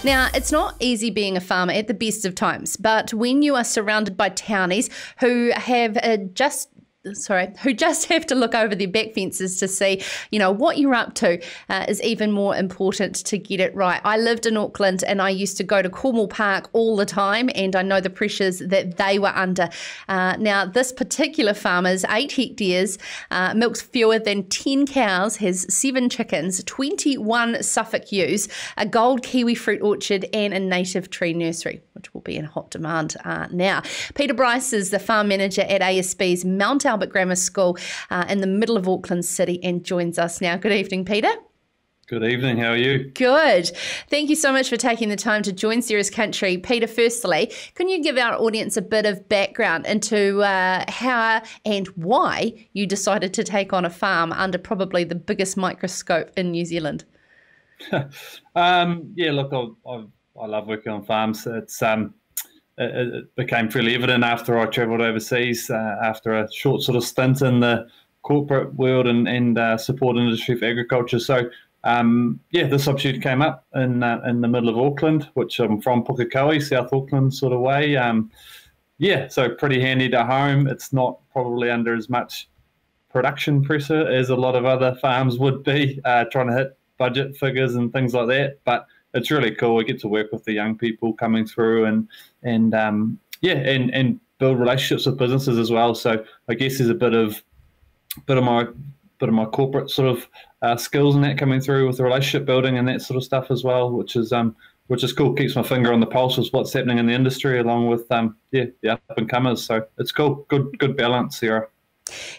Now, it's not easy being a farmer at the best of times, but when you are surrounded by townies who have who just have to look over their back fences to see, what you're up to is even more important to get it right. I lived in Auckland and I used to go to Cornwall Park all the time, and I know the pressures that they were under. Now, this particular farmer's 8 hectares, milks fewer than 10 cows, has 7 chickens, 21 Suffolk ewes, a gold kiwi fruit orchard and a native tree nursery, which will be in hot demand now. Peter Brice is the farm manager at ASB's Mount Albert Grammar School in the middle of Auckland City and joins us now. Good evening, Peter. Good evening. How are you? Good. Thank you so much for taking the time to join Sarah's Country. Peter, firstly, can you give our audience a bit of background into how and why you decided to take on a farm under probably the biggest microscope in New Zealand? Look, I love working on farms. It became fairly evident after I travelled overseas, after a short sort of stint in the corporate world and support industry for agriculture. So, this opportunity came up in the middle of Auckland, which I'm from, Pukekohe, South Auckland sort of way. So pretty handy to home. It's not probably under as much production pressure as a lot of other farms would be, trying to hit budget figures and things like that. But it's really cool. We get to work with the young people coming through and build relationships with businesses as well. So I guess there's a bit of my corporate sort of skills and that coming through with the relationship building and that sort of stuff as well, which is cool. Keeps my finger on the pulse of what's happening in the industry, along with the up and comers. So it's cool. Good balance, Sarah.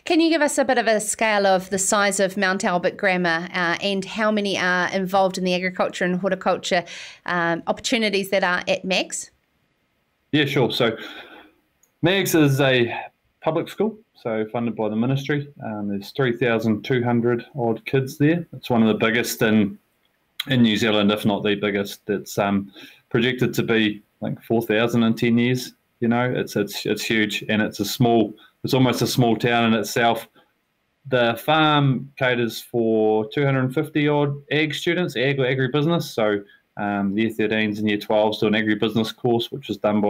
Can you give us a bit of a scale of the size of Mount Albert Grammar and how many are involved in the agriculture and horticulture opportunities that are at MAGS? Yeah, sure. So MAGS is a public school, so funded by the ministry. There's 3,200 odd kids there. It's one of the biggest in New Zealand, if not the biggest. It's projected to be like 4,000 in 10 years. It's huge, and it's almost a small town in itself. The farm caters for 250 odd ag students, ag or agribusiness. So year 13s and year 12s do an agribusiness course, which was done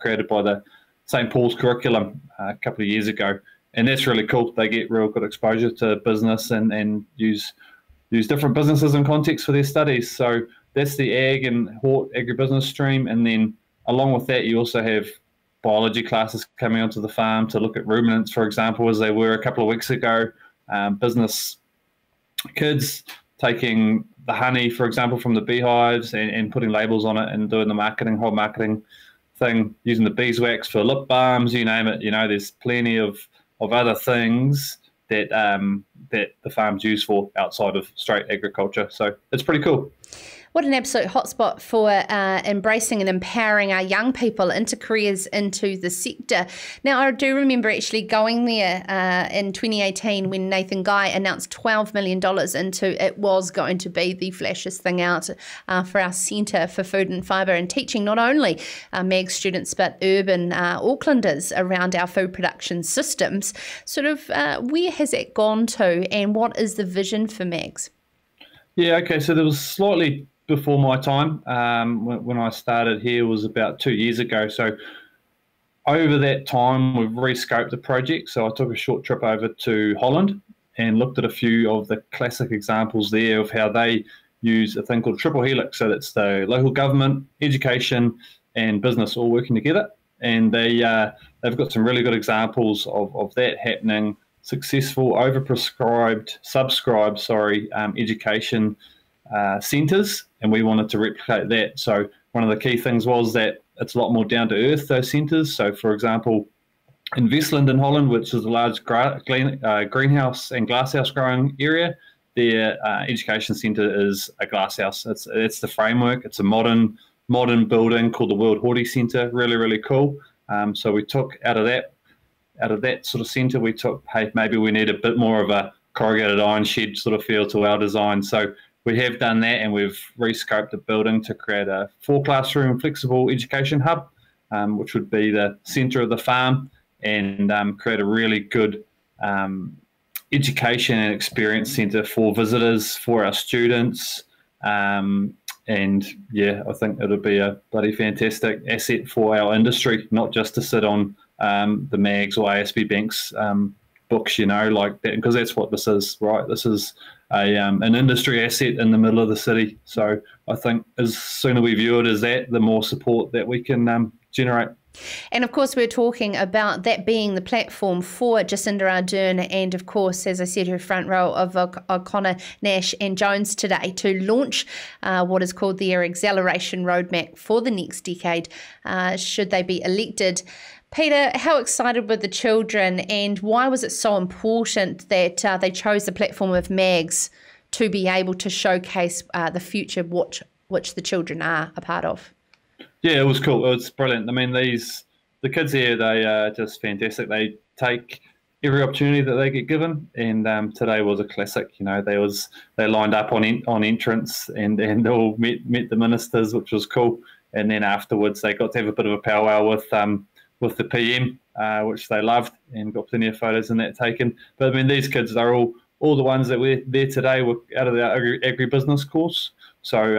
created by the St. Paul's curriculum a couple of years ago. And that's really cool. They get real good exposure to business and use different businesses and contexts for their studies. So that's the ag and agribusiness stream. And then along with that, you also have biology classes coming onto the farm to look at ruminants, for example, as they were a couple of weeks ago. Business kids taking the honey, for example, from the beehives and putting labels on it and doing the whole marketing thing, using the beeswax for lip balms, you name it. There's plenty of other things that the farm's used for outside of straight agriculture. So it's pretty cool. What an absolute hotspot for embracing and empowering our young people into careers into the sector. Now, I do remember actually going there in 2018 when Nathan Guy announced $12 million into it was going to be the flashiest thing out for our Centre for Food and Fibre and teaching not only MAG students but urban Aucklanders around our food production systems. Sort of where has that gone to and what is the vision for MAGs? Yeah, okay, so there was slightly before my time. When I started here was about 2 years ago. So over that time, we've rescoped the project. So I took a short trip over to Holland and looked at a few of the classic examples there of how they use a thing called triple helix. So that's the local government, education, and business all working together. And they've got some really good examples of that happening. Successful, subscribed education centres, and we wanted to replicate that. So one of the key things was that it's a lot more down to earth, those centres. So for example, in Westland in Holland, which is a large greenhouse and glasshouse growing area, their education centre is a glasshouse. It's the framework. It's a modern building called the World Horti Centre. Really, really cool. So we took out of that sort of centre, we took, hey, maybe we need a bit more of a corrugated iron shed sort of feel to our design. So we have done that, and we've rescoped the building to create a 4-classroom flexible education hub, which would be the centre of the farm, and create a really good education and experience centre for visitors, for our students, And yeah, I think it'll be a bloody fantastic asset for our industry, not just to sit on the MAGs or ASB banks books, like that, because that's what this is, right? This is an industry asset in the middle of the city. So I think as soon as we view it as that, the more support that we can generate. And of course, we're talking about that being the platform for Jacinda Ardern and, of course, as I said, her front row of O'Connor, Nash and Jones today to launch what is called their acceleration roadmap for the next decade, should they be elected. Peter, how excited were the children, and why was it so important that they chose the platform of MAGs to be able to showcase the future which the children are a part of? Yeah, it was cool. It was brilliant. I mean, the kids here, they are just fantastic. They take every opportunity that they get given, and today was a classic. They lined up on entrance and all met the ministers, which was cool. And then afterwards, they got to have a bit of a powwow with the PM, which they loved, and got plenty of photos and that taken. But I mean, these kids are all the ones that were there today were out of the agribusiness course. So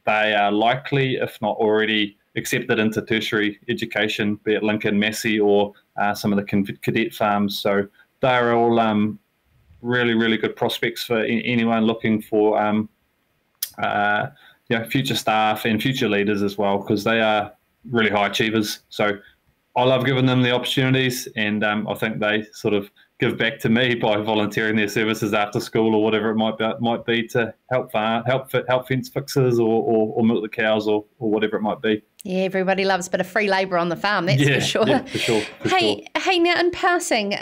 they are likely, if not already, accepted into tertiary education, be it Lincoln, Massey, or some of the cadet farms. So they're all really, really good prospects for anyone looking for future staff and future leaders as well, because they are really high achievers. So I love giving them the opportunities, and I think they sort of give back to me by volunteering their services after school or whatever it might be to help fence fixers or milk the cows or whatever it might be. Yeah, everybody loves a bit of free labour on the farm, that's for sure. Yeah, for sure. Hey, now in passing,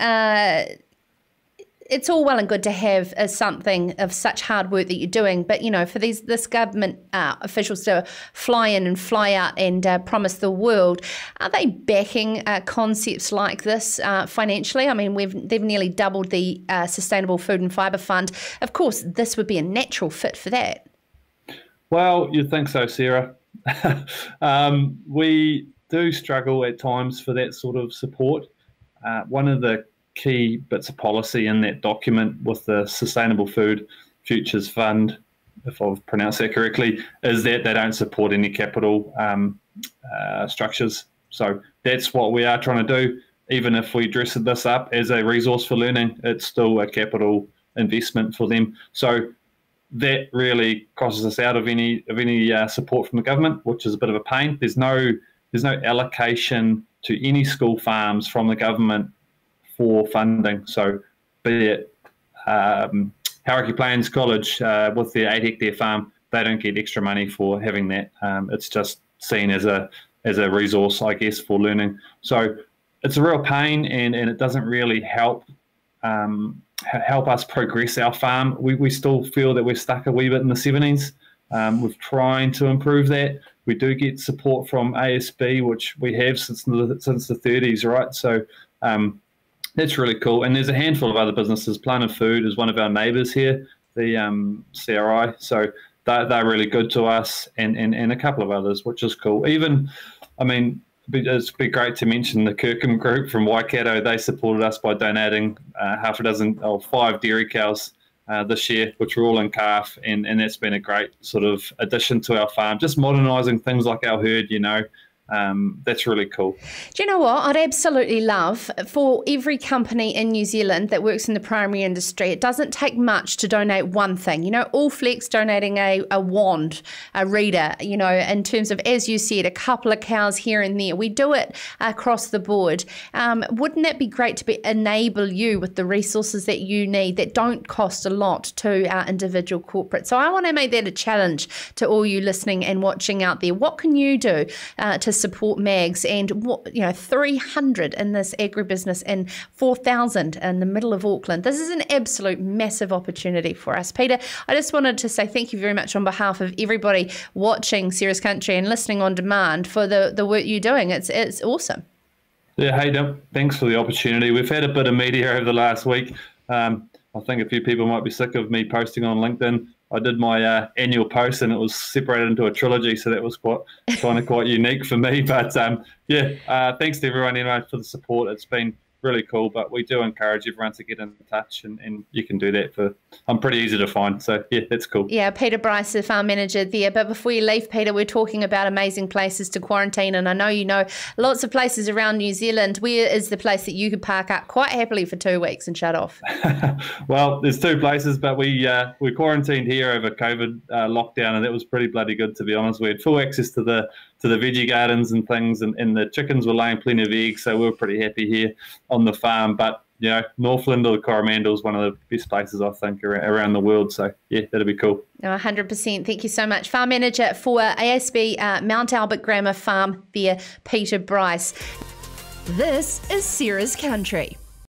it's all well and good to have something of such hard work that you're doing, but for this government officials to fly in and fly out and promise the world, are they backing concepts like this financially? I mean, they've nearly doubled the Sustainable Food and Fibre Fund. Of course, this would be a natural fit for that. Well, you'd think so, Sarah. We do struggle at times for that sort of support. One of the key bits of policy in that document with the Sustainable Food Futures Fund, if I've pronounced that correctly, is that they don't support any capital structures. So that's what we are trying to do. Even if we dress this up as a resource for learning, it's still a capital investment for them. So that really crosses us out of any support from the government, which is a bit of a pain. There's no allocation to any school farms from the government for funding. So be it Hauraki Plains College with their 8-hectare farm, they don't get extra money for having that. It's just seen as a resource, I guess, for learning. So it's a real pain, and it doesn't really help us progress our farm. We still feel that we're stuck a wee bit in the 70s. We're trying to improve that. We do get support from ASB, which we have since the 30s, right? So that's really cool. And there's a handful of other businesses. Planet Food is one of our neighbours here, the CRI. So they're really good to us, and a couple of others, which is cool. Even, I mean, it'd be great to mention the Kirkham group from Waikato. They supported us by donating 5 dairy cows this year, which were all in calf, and that's been a great sort of addition to our farm, just modernising things like our herd, That's really cool. Do you know what I'd absolutely love for every company in New Zealand that works in the primary industry? It doesn't take much to donate one thing. All Flex donating a wand, a reader, in terms of, as you said, a couple of cows here and there. We do it across the board. Wouldn't that be great to enable you with the resources that you need that don't cost a lot to our individual corporate? So I want to make that a challenge to all you listening and watching out there. What can you do to support MAGs, and 300 in this agribusiness and 4,000 in the middle of Auckland? This is an absolute massive opportunity for us. Peter, I just wanted to say thank you very much on behalf of everybody watching Sarah's Country and listening on demand for the work you're doing. It's awesome. Yeah, hey, thanks for the opportunity. We've had a bit of media over the last week. I think a few people might be sick of me posting on LinkedIn. I did my annual post, and it was separated into a trilogy, so that was quite unique for me. But thanks to everyone anyway for the support. It's been really cool. But we do encourage everyone to get in touch, and you can do that I'm pretty easy to find. So yeah, that's cool. Yeah, Peter Brice, the farm manager there. But before you leave, Peter, we're talking about amazing places to quarantine, and I know you know lots of places around New Zealand. Where is the place that you could park up quite happily for 2 weeks and shut off? Well, there's 2 places, but we quarantined here over COVID lockdown, and that was pretty bloody good, to be honest. We had full access to the veggie gardens and things, and the chickens were laying plenty of eggs, so we were pretty happy here on the farm. But Northland or the Coromandel is one of the best places, I think, around the world. So yeah, that'd be cool. 100%. Thank you so much. Farm manager for ASB Mount Albert Grammar Farm there, Peter Brice. This is Sarah's Country.